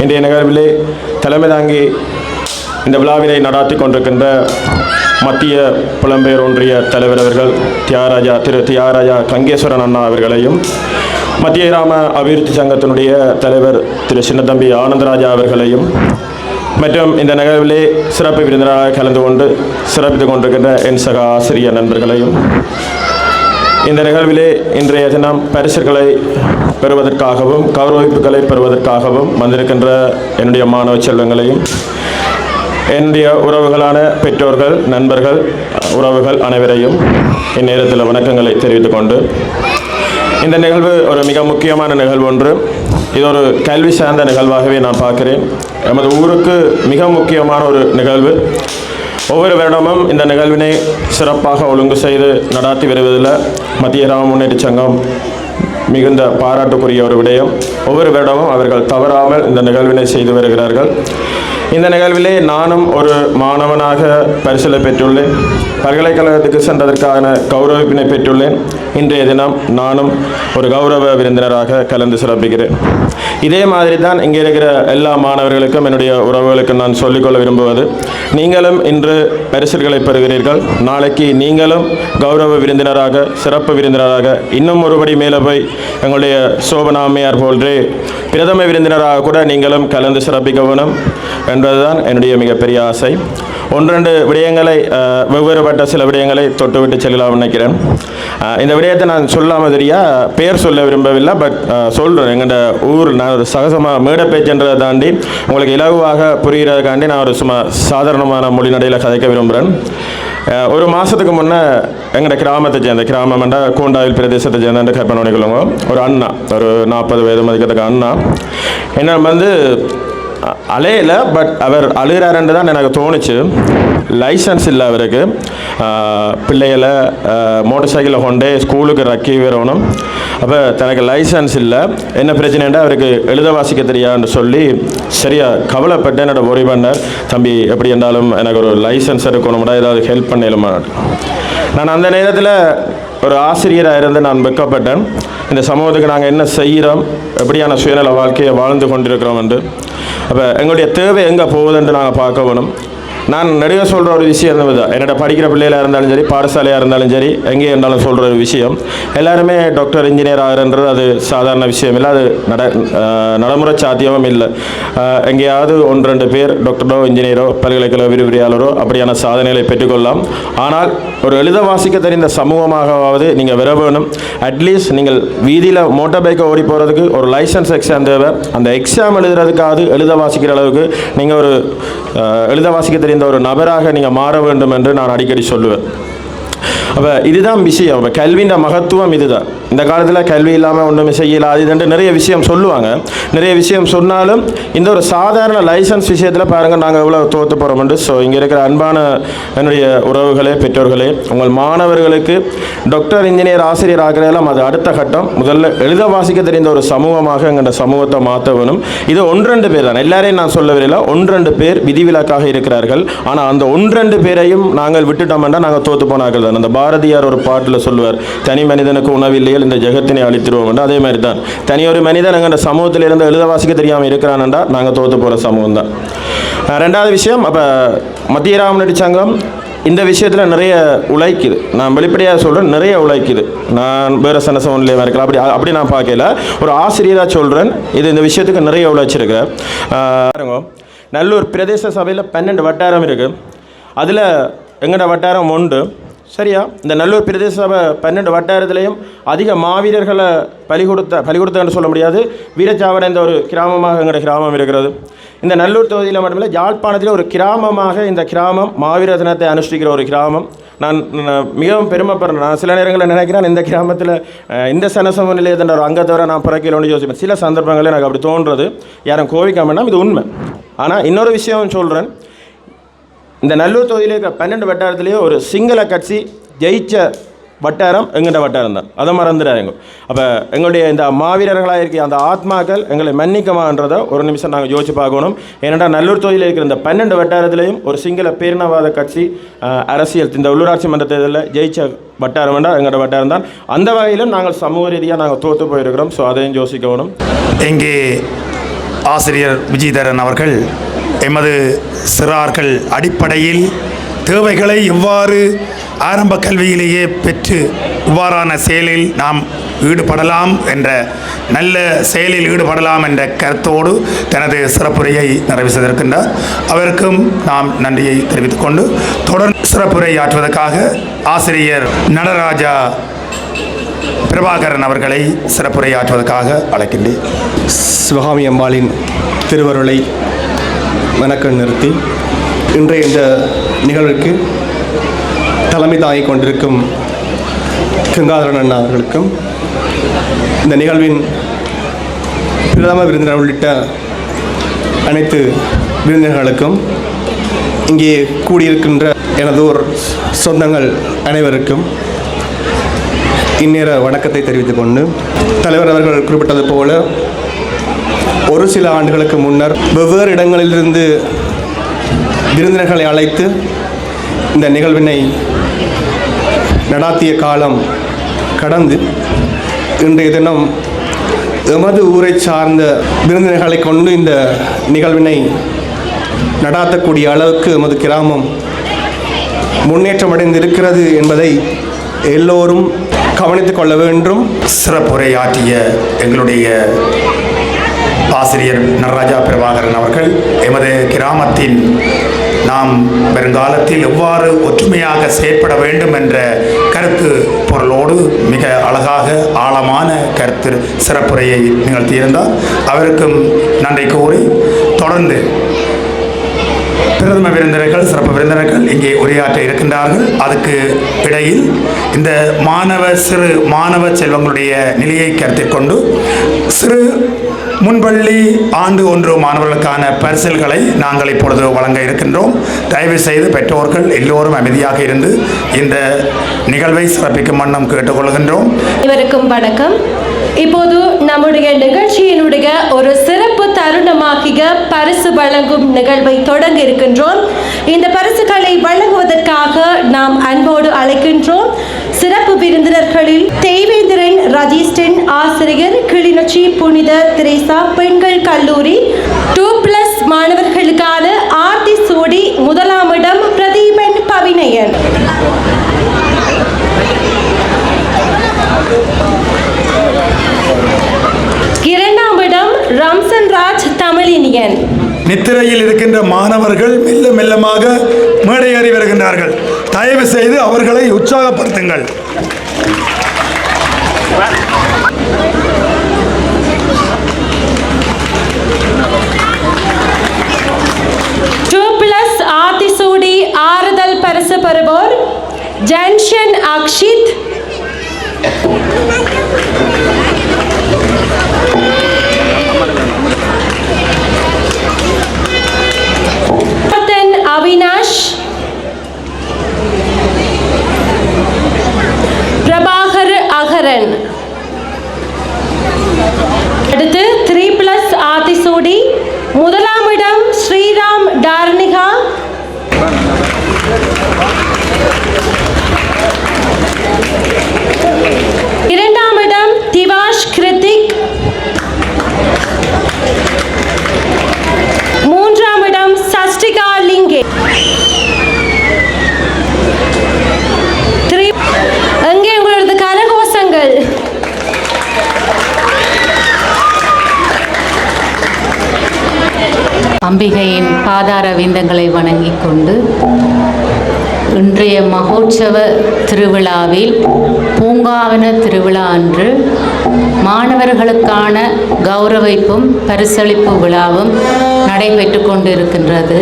இன்றைய நிகழ்விலே தலைமை தாங்கி இந்த விழாவினை நடாத்தி கொண்டிருக்கின்ற மத்திய புலம்பெயர் ஒன்றிய தலைவர் அவர்கள் திரு தியாகராஜா கங்கேஸ்வரன் அண்ணா அவர்களையும், மத்திய கிராம அபிவிருத்தி சங்கத்தினுடைய தலைவர் திரு சின்னத்தம்பி ஆனந்தராஜா அவர்களையும், மற்றும் இந்த நிகழ்விலே சிறப்பு விருந்தினராக கலந்து கொண்டு சிறப்பித்துக் கொண்டிருக்கின்ற என் சக ஆசிரியர் நண்பர்களையும், இந்த நிகழ்விலே இன்றைய தினம் பரிசுகளை பெறுவதற்காகவும் கௌரவிப்புகளை பெறுவதற்காகவும் வந்திருக்கின்ற என்னுடைய மாணவ செல்வங்களையும், என்னுடைய உறவுகளான பெற்றோர்கள், நண்பர்கள், உறவுகள் அனைவரையும் இந்நேரத்தில் வணக்கங்களை தெரிவித்துக் கொண்டு, இந்த நிகழ்வு ஒரு மிக முக்கியமான நிகழ்வு ஒன்று. இது ஒரு கல்வி சார்ந்த நிகழ்வாகவே நான் பார்க்கிறேன். நமது ஊருக்கு மிக முக்கியமான ஒரு நிகழ்வு. ஒவ்வொரு வருடமும் இந்த நிகழ்வினை சிறப்பாக ஒழுங்கு செய்து நடாத்தி வருவதில் மத்திய கிராம முன்னேற்ற சங்கம் மிகுந்த பாராட்டுக்குரிய ஒரு விடயம். ஒவ்வொரு வருடமும் அவர்கள் தவறாமல் இந்த நிகழ்வினை செய்து வருகிறார்கள். இந்த நிகழ்விலே நானும் ஒரு மாணவனாக பரிசிலை பெற்றுள்ளேன். பல்கலைக்கழகத்துக்கு சென்றதற்கான கௌரவிப்பினை பெற்றுள்ளேன். இன்றைய தினம் நானும் ஒரு கௌரவ விருந்தினராக கலந்து சிறப்பிக்கிறேன். இதே மாதிரி தான் இங்கே இருக்கிற எல்லா மாணவர்களுக்கும் என்னுடைய உறவுகளுக்கும் நான் சொல்லிக்கொள்ள விரும்புவது, நீங்களும் இன்று பரிசுகளை பெறுகிறீர்கள். நாளைக்கு நீங்களும் கௌரவ விருந்தினராக, சிறப்பு விருந்தினராக, இன்னும் ஒருபடி மேலே போய் எங்களுடைய சோபனா அம்மையார் போன்றே பிரதம விருந்தினராக கூட நீங்களும் கலந்து சிறப்பிக்க வேணும் என்பதுதான் என்னுடைய மிகப்பெரிய ஆசை. ஒன்றெண்டு விடயங்களை, வெவ்வேறுபட்ட சில விடயங்களை தொட்டுவிட்டு செல்லலாம் நினைக்கிறேன். இந்த விடயத்தை நான் சொல்லாமல் தெரியா பேர் சொல்ல விரும்பவில்லை, பட் சொல்கிறேன். எங்கள்ட ஊர் நான் ஒரு சகசமாக மேடை பேச்சுன்றதை தாண்டி உங்களுக்கு இலகுவாக புரிகிறதுக்காண்டி நான் ஒரு சும்மா சாதாரணமான மொழி நடையில் கதைக்க விரும்புகிறேன். ஒரு மாதத்துக்கு முன்னே எங்களோட கிராமத்தை சேர்ந்த, கிராமம்ண்டா கோண்டாவில் பிரதேசத்தை சேர்ந்த கற்பனை பண்ணிக்கொள்ளுங்க, ஒரு அண்ணா, ஒரு 40 வயது மதிக்கத்தக்க அண்ணா என்ன வந்து அலையில, பட் அவர் அழுகிறாருன்னு தான் எனக்கு தோணுச்சு. லைசன்ஸ் இல்லை அவருக்கு. பிள்ளைகளை மோட்டர் சைக்கிளில் கொண்டே ஸ்கூலுக்கு ரக்கி வரணும். அப்போ தனக்கு லைசன்ஸ் இல்லை, என்ன பிரச்சனைண்டா அவருக்கு எழுத வாசிக்க தெரியாதுன்னு சொல்லி சரியாக கவலைப்பட்டு என்னோட ஒரி பண்ணார். தம்பி எப்படி இருந்தாலும் எனக்கு ஒரு லைசன்ஸ் எடுக்கணும்டா, ஏதாவது ஹெல்ப் பண்ணலுமா. நான் அந்த நேரத்தில் ஒரு ஆசிரியராக இருந்து நான் வெட்கப்பட்டேன். இந்த சமூகத்துக்கு நாங்கள் என்ன செய்கிறோம், எப்படியான சுயநல வாழ்க்கையை வாழ்ந்து கொண்டிருக்கிறோம் என்று. அப்போ எங்களுடைய தேவை எங்கே போகுதுன்ட்டு நாங்கள் பார்க்க வேணும். நான் நிறைய சொல்கிற ஒரு விஷயம் தான், என்னோட படிக்கிற பிள்ளைகளாக இருந்தாலும் சரி, பாடசாலையாக இருந்தாலும் சரி, எங்கே இருந்தாலும் சொல்கிற ஒரு விஷயம், எல்லாருமே டாக்டர் இன்ஜினியர் ஆகிறன்றது அது சாதாரண விஷயம் இல்லை, அது நடைமுறை சாத்தியமும் இல்லை. எங்கேயாவது 1-2 பேர் டாக்டரோ இன்ஜினியரோ பல்கலைக்கழக விரிவுரையாளரோ அப்படியான சாதனைகளை பெற்றுக்கொள்ளலாம். ஆனால் ஒரு எழுத வாசிக்க தெரிந்த சமூகமாகவாவது நீங்கள் வர வேணும். அட்லீஸ்ட் நீங்கள் வீதியில் மோட்டார் பைக்கை ஓடி போகிறதுக்கு ஒரு லைசன்ஸ் எக்ஸாம் தேவை. அந்த எக்ஸாம் எழுதுறதுக்காவது எழுத வாசிக்கிற அளவுக்கு நீங்கள் ஒரு எழுத வாசிக்க தெரிந்த ஒரு நபராக நீங்கள் மாற வேண்டும் என்று நான் அடிக்கடி சொல்லுவேன். அப்போ இதுதான் விஷயம். அப்போ கல்வியின் மகத்துவம் இதுதான். இந்த காலத்தில் கல்வி இல்லாமல் ஒன்றுமே செய்யலாம் இதுன்ட்டு நிறைய விஷயம் சொல்லுவாங்க. நிறைய விஷயம் சொன்னாலும் இந்த ஒரு சாதாரண லைசன்ஸ் விஷயத்தில் பாருங்கள் நாங்கள் எவ்வளோ தோற்று போகிறோம்ட்டு. ஸோ இங்கே இருக்கிற அன்பான என்னுடைய உறவுகளே, பெற்றோர்களே, உங்கள் மாணவர்களுக்கு டாக்டர் இன்ஜினியர் ஆசிரியர் ஆகிறதெல்லாம் அது அடுத்த கட்டம். முதல்ல எழுத வாசிக்க தெரிந்த ஒரு சமூகமாக எங்களோட சமூகத்தை மாற்ற வேணும். இது 1-2 பேர் தான், எல்லாரையும் நான் சொல்லவில்லை. 1-2 பேர் விதிவிலக்காக இருக்கிறார்கள். ஆனால் அந்த 1-2 பேரையும் நாங்கள் விட்டுட்டோம்னா நாங்கள் தோற்று போனார்கள் தான். அந்த பாரதியார் ஒரு பாட்டில் சொல்லுவார், தனி மனிதனுக்கு உணவில்லையில் இந்த ஜெகத்தினை அழித்திருவோம். அதே மாதிரி தான் தனி ஒரு மனிதன் எங்கள் சமூகத்தில் இருந்து எழுத வாசிக்க தெரியாமல் இருக்கிறான்டா நாங்கள் தோற்று போகிற சமூகம் தான். 2வது விஷயம், அப்போ மத்திய கிராம முன்னேற்ற சங்கம் இந்த விஷயத்தில் நிறைய உழைக்குது. நான் வெளிப்படையாக சொல்கிறேன், நிறைய உழைக்குது. நான் வேறு சனசமன்லேயே இருக்கலாம், அப்படி நான் பார்க்கல. ஒரு ஆசிரியராக சொல்கிறேன், இது இந்த விஷயத்துக்கு நிறைய உழைச்சிருக்கிறேன். நல்லூர் பிரதேச சபையில் 12 வட்டாரம் இருக்குது. அதில் எங்களோட வட்டாரம் 1. சரியா? இந்த நல்லூர் பிரதேச சபை 12 வட்டாரத்திலையும் அதிக மாவீரர்களை பலி கொடுத்தன்னு சொல்ல முடியாது, வீரச்சாவடைந்த ஒரு கிராமமாக எங்களுடைய கிராமம் இருக்கிறது. இந்த நல்லூர் தொகுதியில் மட்டுமில்லை, யாழ்ப்பாணத்தில் ஒரு கிராமமாக இந்த கிராமம் மாவீர தினத்தை அனுஷ்டிக்கிற ஒரு கிராமம். நான் மிகவும் பெருமைப்படுறேன். நான் சில நேரங்களில் நினைக்கிறேன், இந்த கிராமத்தில் இந்த சனசம நிலையத்தின் ஒரு அங்கத்தவரை நான் பிறக்கலோன்னு யோசிப்பேன். சில சந்தர்ப்பங்களில் எனக்கு அப்படி தோன்றது. யாரும் கோவிக்காமன்னா இது உண்மை. ஆனால் இன்னொரு விஷயம் சொல்கிறேன், இந்த நல்லூர் தொகுதியில் இருக்கிற 12 வட்டாரத்திலேயே ஒரு சிங்கள கட்சி ஜெயிச்ச வட்டாரம் எங்கள்கிட்ட வட்டாரம் தான். அதை மறந்துடாங்க. அப்போ எங்களுடைய இந்த மாவீரர்களாக இருக்க அந்த ஆத்மாக்கள் எங்களை மன்னிக்கமான்றதை ஒரு நிமிஷம் நாங்கள் யோசிச்சு பார்க்கணும். ஏனென்றால் நல்லூர் தொகுதியில் இருக்கிற இந்த 12 வட்டாரத்திலையும் ஒரு சிங்கள பேரினவாத கட்சி அரசியல் இந்த உள்ளூராட்சி மன்ற தேர்தலில் ஜெயிச்ச வட்டாரம் வேண்டாம் எங்களோட வட்டாரம் தான். அந்த வகையிலும் நாங்கள் சமூக ரீதியாக நாங்கள் தோற்று போயிருக்கிறோம். ஸோ அதையும் யோசிக்கணும். இங்கே ஆசிரியர் விஜயதரன் அவர்கள் எமது சிறார்கள் அடிப்படையில் தேவைகளை இவ்வாறு ஆரம்ப கல்வியிலேயே பெற்று இவ்வாறான செயலில் நாம் ஈடுபடலாம் என்ற நல்ல செயலில் ஈடுபடலாம் என்ற கருத்தோடு தனது சிறப்புரையை நிறைவு செய்திருக்கின்றார். அவருக்கும் நாம் நன்றியை தெரிவித்துக் கொண்டு தொடர்ந்து சிறப்புரை ஆற்றுவதற்காக ஆசிரியர் நடராஜா பிரபாகரன் அவர்களை சிறப்புரை ஆற்றுவதற்காக அழைக்கின்றேன். சிவகாமி அம்பாளின் திருவருளை வணக்கம் நிறுத்தி இன்றைய இந்த நிகழ்வுக்கு தலைமை தாங்கிக் கொண்டிருக்கும் கங்காதரன் அண்ணா அவர்களுக்கும், இந்த நிகழ்வின் பிரதம விருந்தினர் உள்ளிட்ட அனைத்து விருந்தினர்களுக்கும், இங்கே கூடியிருக்கின்ற எனதோர் சொந்தங்கள் அனைவருக்கும் இந்நேர வணக்கத்தை தெரிவித்துக் கொண்டு, தலைவர் அவர்கள் குறிப்பிட்டது போல ஒரு சில ஆண்டுகளுக்கு முன்னர் வெவ்வேறு இடங்களிலிருந்து விருந்தினர்களை அழைத்து இந்த நிகழ்வினை நடாத்திய காலம் கடந்து இன்றைய தினம் எமது ஊரை சார்ந்த விருந்தினர்களை கொண்டு இந்த நிகழ்வினை நடாத்தக்கூடிய அளவுக்கு எமது கிராமம் முன்னேற்றமடைந்திருக்கிறது என்பதை எல்லோரும் கவனித்துக் கொள்ள வேண்டும். சிறப்புரையாற்றிய எங்களுடைய ஆசிரியர் நடராஜா பிரபாகரன் அவர்கள் எமது கிராமத்தின் நாம் வருங்காலத்தில் எவ்வாறு ஒற்றுமையாக செயற்பட வேண்டும் என்ற கருத்து பொருளோடு மிக அழகாக ஆழமான கருத்து சிறப்புரையை நிகழ்த்தியிருந்தார். அவருக்கும் நன்றி கூறி தொடர்ந்து பிரதம விருந்தினர்கள் சிறப்பு விருந்தினர்கள் இங்கே உரையாற்ற இருக்கின்றார்கள். அதுக்கு இடையில் இந்த சிறு மாணவ செல்வங்களுடைய நிலையை கருத்தில் கொண்டு சிறு முன்பள்ளி ஆண்டு 1 மாணவர்களுக்கான பரிசில்களை நாங்கள் இப்பொழுது வழங்க இருக்கின்றோம். தயவு செய்து பெற்றோர்கள் எல்லோரும் அமைதியாக இருந்து இந்த நிகழ்வை சிறப்பிக்கும் வண்ணம் கேட்டுக்கொள்கின்றோம். இவருக்கும் வணக்கம். இப்போது நம்முடைய நிகழ்ச்சியினுடைய ஒரு சிறப்பு தருணமாகிய பரிசு வழங்கும் நிகழ்வை தொடங்க இருக்கின்றோம். இந்த பரிசுகளை வழங்குவதற்காக நாம் அன்போடு அழைக்கின்றோம் சிறப்பு விருந்தினர்களில் தேவேந்திரன் ரஜிஸ்டன் ஆசிரியர், கிளிநொச்சி புனித திரேசா பெண்கள் கல்லூரி 2+ மாணவர்களுக்கான ஆர்த்தி சோடி. முதலாம் இடம் பிரதீபன் பவினயன். இரண்டாம் இடம் ரம்சன் ராஜ் தமிழினியன். நித்திரையில் இருக்கின்ற மாணவர்கள் மெல்ல மெல்லமாக மேடையேறி வருகின்றார்கள். தயவு செய்து அவர்களை உற்சாகப்படுத்துங்கள். ஆத்திசூடி ஆறுதல் பரிசு பெறுவோர் ஜன்ஷன் அக்ஷித், அவினாஷ், பிரபாகர் அகரன். அடுத்து 3+ ஆத்திசூடி. முதலாம் இடம் ஸ்ரீராம் டார்னிகா. இரண்டாம் இடம் திவாஷ் கிருத்திக். மூன்றாம் இடம் சஷ்டிகா லிங்கே. எங்கே உங்களது கரகோஷங்கள்? அம்பிகையின் பாதார விந்தங்களை வணங்கிக் கொண்டு இன்றைய மகோற்சவ திருவிழாவில் பூங்காவன திருவிழா அன்று மாணவர்களுக்கான கௌரவிப்பும் பரிசளிப்பு விழாவும் நடைபெற்று கொண்டிருக்கின்றது.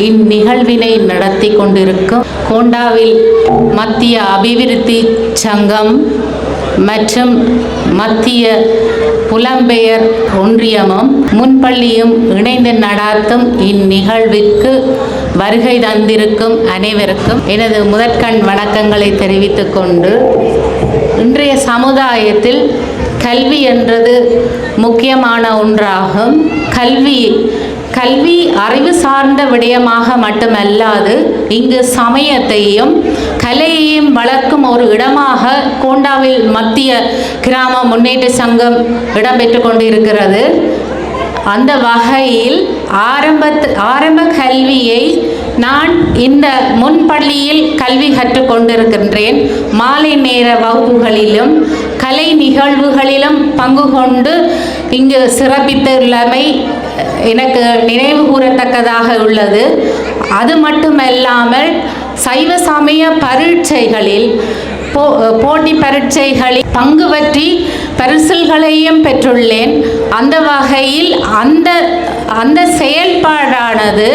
இந்நிகழ்வினை நடத்தி கொண்டிருக்கும் கோண்டாவில் மத்திய அபிவிருத்தி சங்கம் மற்றும் மத்திய புலம்பெயர் ஒன்றியமும் முன்பள்ளியும் இணைந்து நடாத்தும் இந்நிகழ்விற்கு வருகை தந்திருக்கும் அனைவருக்கும் எனது முதற்கண் வணக்கங்களை தெரிவித்துக் கொண்டு, இன்றைய சமுதாயத்தில் கல்வி என்றது முக்கியமான ஒன்றாகும். கல்வி அறிவு சார்ந்த விடயமாக மட்டுமல்லாது இங்கு சமயத்தையும் கலையையும் வளர்க்கும் ஒரு இடமாக கோண்டாவில் மத்திய கிராம முன்னேற்ற சங்கம் இடம்பெற்று கொண்டிருக்கிறது. அந்த வகையில் ஆரம்ப கல்வியை நான் இந்த முன்பள்ளியில் கல்வி கற்றுக்கொண்டிருக்கின்றேன். மாலை நேர வகுப்புகளிலும் கலை நிகழ்வுகளிலும் பங்கு கொண்டு இங்கு சிறப்பித்துள்ளமை எனக்கு நினைவு கூறத்தக்கதாக உள்ளது. அது மட்டுமல்லாமல் சைவ சமய பரீட்சைகளில் போட்டி பரீட்சைகளில் பங்கு பற்றி பரிசில்களையும் பெற்றுள்ளேன். அந்த வகையில் அந்த செயல்பாடானது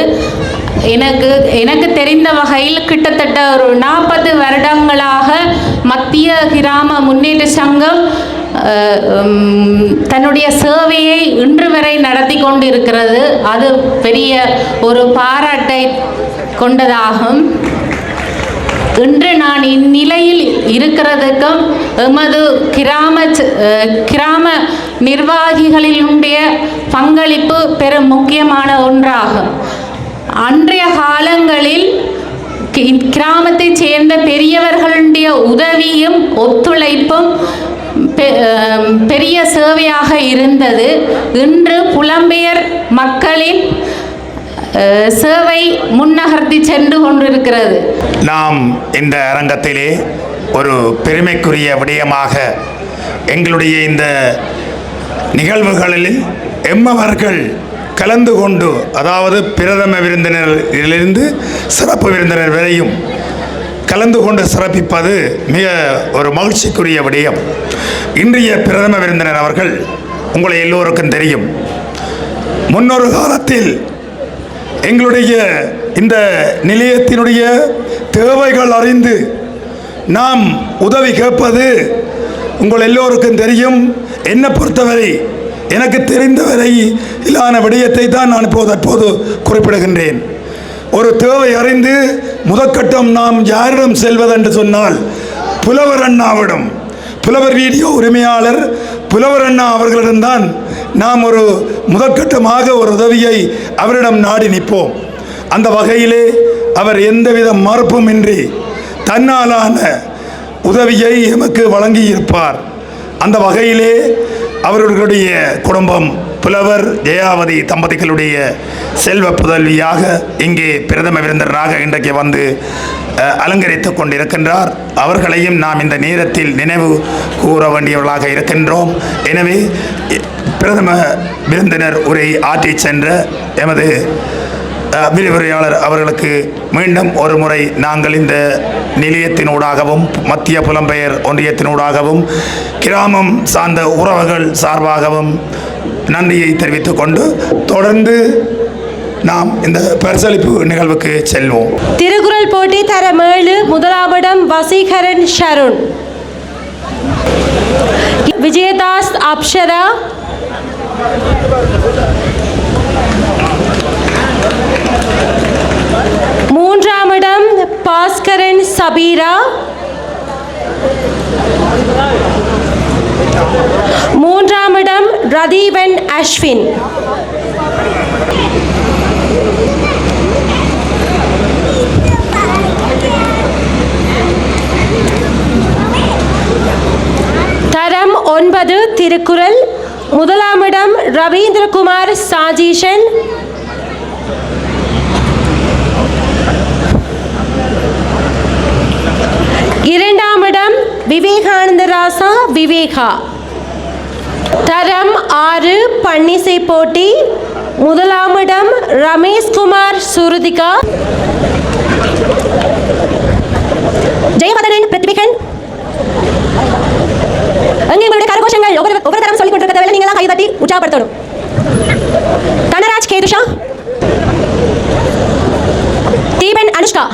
எனக்கு தெரிந்த வகையில் கிட்டத்தட்ட ஒரு 40 வருடங்களாக மத்திய கிராம முன்னேற்ற சங்கம் தன்னுடைய சேவையை இன்று வரை நடத்தி கொண்டிருக்கிறது. அது பெரிய ஒரு பாராட்டை கொண்டதாகும். இன்று நான் இந்நிலையில் இருக்கிறதுக்கும் எமது கிராம நிர்வாகிகளினுடைய பங்களிப்பு பெரும் முக்கியமான ஒன்றாகும். அன்றைய காலங்களில் கிராமத்தை சேர்ந்த பெரியவர்களுடைய உதவியும் ஒத்துழைப்பும் பெரிய சேவையாக இருந்தது. இன்று புலம்பெயர் மக்களின் சேவை முன்னகர்த்தி சென்று கொண்டிருக்கிறது. நாம் இந்த அரங்கத்திலே ஒரு பெருமைக்குரிய விடயமாக எங்களுடைய இந்த நிகழ்வுகளில் எம்மவர்கள் கலந்து கொண்டு, அதாவது பிரதம விருந்தினரிலிருந்து சிறப்பு விருந்தினர் வரையும் கலந்து கொண்டு சிறப்பிப்பது மிக ஒரு மகிழ்ச்சிக்குரிய விடயம். இன்றைய பிரதம விருந்தினர் அவர்கள் உங்களை எல்லோருக்கும் தெரியும். முன்னொரு காலத்தில் எங்களுடைய இந்த நிலையத்தினுடைய தேவைகள் அறிந்து நாம் உதவி கேட்பது உங்கள் எல்லோருக்கும் தெரியும். என்னை பொறுத்தவரை எனக்கு தெரிந்தவரை இல்லான விடயத்தை தான் நான் தற்போது குறிப்பிடுகின்றேன். ஒரு தேவை அறிந்து முதற்கட்டம் நாம் யாரிடம் செல்வதென்று சொன்னால் புலவர் அண்ணாவிடம், புலவர் வீடியோ உரிமையாளர் புலவர் அண்ணா அவர்களிடம்தான் நாம் ஒரு முதற்கட்டமாக ஒரு உதவியை அவரிடம் நாடி நிற்போம். அந்த வகையிலே அவர் எந்தவித மறுப்புமின்றி தன்னாலான உதவியை எமக்கு வழங்கியிருப்பார். அந்த வகையிலே அவர்களுடைய குடும்பம் புலவர் ஜெயாவதி தம்பதிகளுடைய செல்வ புதல்வியாக இங்கே பிரதம விருந்தினராக இன்றைக்கு வந்து அலங்கரித்து கொண்டிருக்கின்றார். அவர்களையும் நாம் இந்த நேரத்தில் நினைவு கூற வேண்டியவர்களாக இருக்கின்றோம். எனவே பிரதம விருந்தினர் உரை ஆற்றி சென்ற எமது விரிவுரையாளர் அவர்களுக்கு மீண்டும் ஒரு முறை நாங்கள் இந்த நிலையத்தினூடாகவும் மத்திய புலம்பெயர் ஒன்றியத்தினூடாகவும் கிராமம் சார்ந்த உறவுகள் சார்பாகவும் நன்றியை தெரிவித்துக் கொண்டு தொடர்ந்து நாம் இந்த பரிசளிப்பு நிகழ்வுக்கு செல்வோம். திருக்குறள் போட்டி தரம் 7 முதலாமிடம் வசீகரன் ஷருண். விஜயதாஸ் அப்ஷரா. மூன்றாமிடம் பாஸ்கரன் சபீரா. மூன்றாமிடம் ரதீவன் அஸ்வின். தரம் 9 திருக்குறள். முதலாமிடம் ரவீந்திரகுமார் சாஜீஷன். இரண்டாமிடம் விவேகானந்த ராசா விவேகா. தரம் 6 பன்னிசை போட்டி. முதலாமிடம் ரமேஷ்குமார் சுருதிகா. ஜெயவதனன் பிருத்விகன். அங்கே உங்களுடைய கரகோஷங்கள் ஒவ்வொரு தரம் சொல்லிக் கொண்டிருக்க தேவையில்லை, நீங்களாம் கை தட்டி உற்சாகப்படுத்தணும். தனராஜ் கேதுஷா, தீபன் அனுஷ்கா,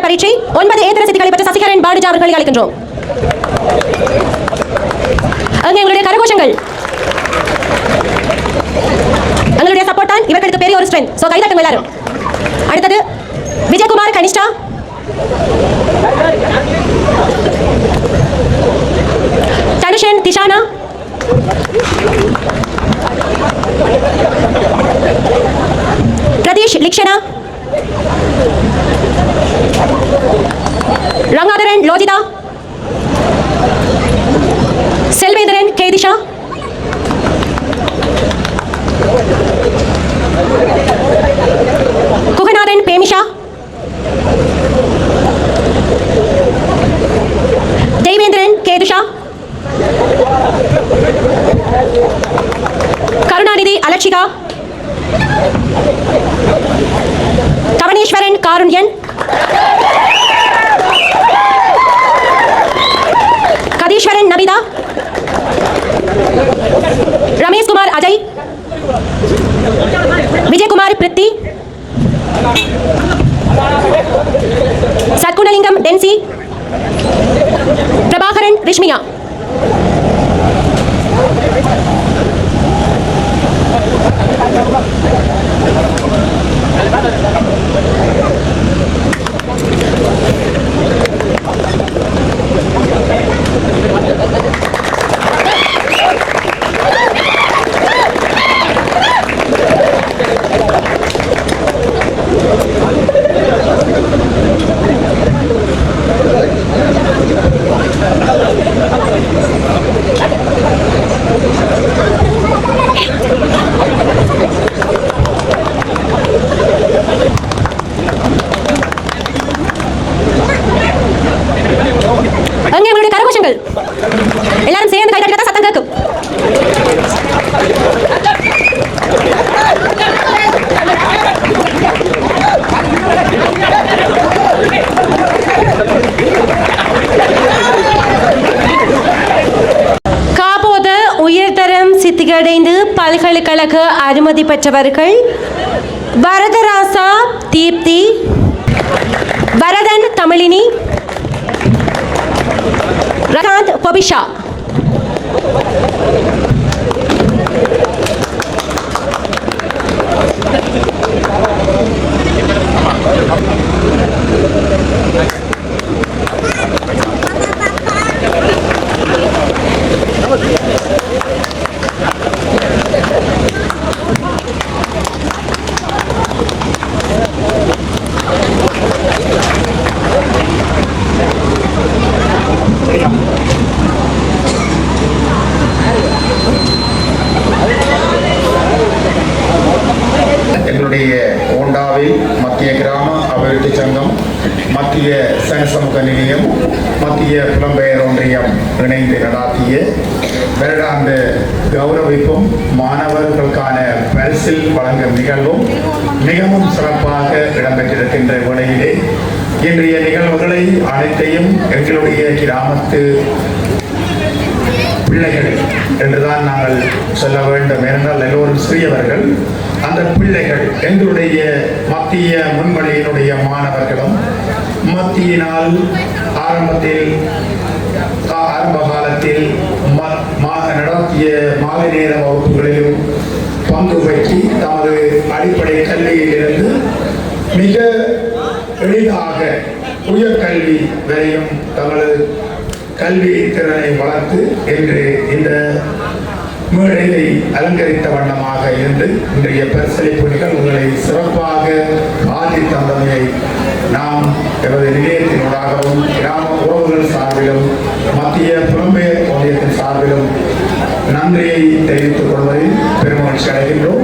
பரீட்சை 9 ஏதர சித்திகளை பெற்ற சசிகரன் பாடுஜா அவர்களை அழைக்கின்றோம். அங்கே உங்களுடைய கரகோஷங்கள் எங்களுடைய சப்போர்ட் தான் இவர்களுக்கு பெரிய ஒரு ஸ்ட்ரென்த். சோ கை தட்டுங்க எல்லாரும். அடுத்தது விஜயகுமார் கனிஷ்டா, தனுஷன் திஷானா, பிரதீஷ் லிக்ஷனா, ரங்காதரன் லோஜிதா, செல்வேந்திரன் கேதிஷா, குகநாதன் பேமிஷா, தேவேந்திரன் கேதுஷா, கருணாநிதி அலட்சிகா, கவனேஸ்வரன் காருண்யன், கதீஸ்வரன் நபிதா, ரமேஷ் குமார் அஜய், விஜயகுமார் பிரித்தி, சத்குணலிங்கம் டென்சி, பிரபாகரன் ரிஷ்மியா. அங்கே உங்களுடைய கரகோஷங்கள் எல்லாரும் சேர்ந்து கை தட்டினா சத்தம் கேட்கும். காபோத உயர்தரம் சித்தியடைந்து பல்கலைக்கழக அனுமதி பெற்றவர்கள் வரதராசா தீப்தி, வரதன் தமிழினி, ரகாந்த் பொபிஷா. எங்களுடைய ஓண்டாவில் மத்திய கிராம அபிவிருத்தி சங்கம், மத்திய சனசமூக நிலையம், மத்திய புலம்பெயர் ஒன்றியம் இணைந்து நடாத்திய வருடாந்த கௌரவிப்பும் மாணவர்களுக்கான பரிசில் வழங்கும் நிகழ்வும் மிகவும் சிறப்பாக இடம்பெற்றிருக்கின்ற வேளையிலே இன்றைய நிகழ்வுகளை அனைத்தையும் எங்களுடைய கிராமத்து பிள்ளைகள் என்றுதான் நாங்கள் சொல்ல வேண்டும். ஏனென்றால் எல்லோரும் சிறியவர்கள். அந்த பிள்ளைகள் எங்களுடைய மத்திய முன்வழியினுடைய மாணவர்களும் மத்தியினால் ஆரம்ப காலத்தில் நடத்திய மாலை நேர வகுப்புகளிலும் பங்கு பெற்றி தமது அடிப்படை கல்வியிலிருந்து மிக எளிதாக உயர்கல்வி வரையும் தங்களது கல்வி திறனை வளர்த்து என்று இந்த மேடையை அலங்கரித்த வண்ணமாக இருந்து இன்றைய பரிசளிப்பு நிகழ்வுகளை சிறப்பாக ஆதி தந்தமையை நாம் எமது நிலையத்தினூடாகவும் கிராம உறவுகள் சார்பிலும் மத்திய புலம்பெயர் ஒன்றியத்தின் சார்பிலும் நன்றியை தெரிவித்துக் கொள்வதில் பெருமகிழ்ச்சி அடைகின்றோம்.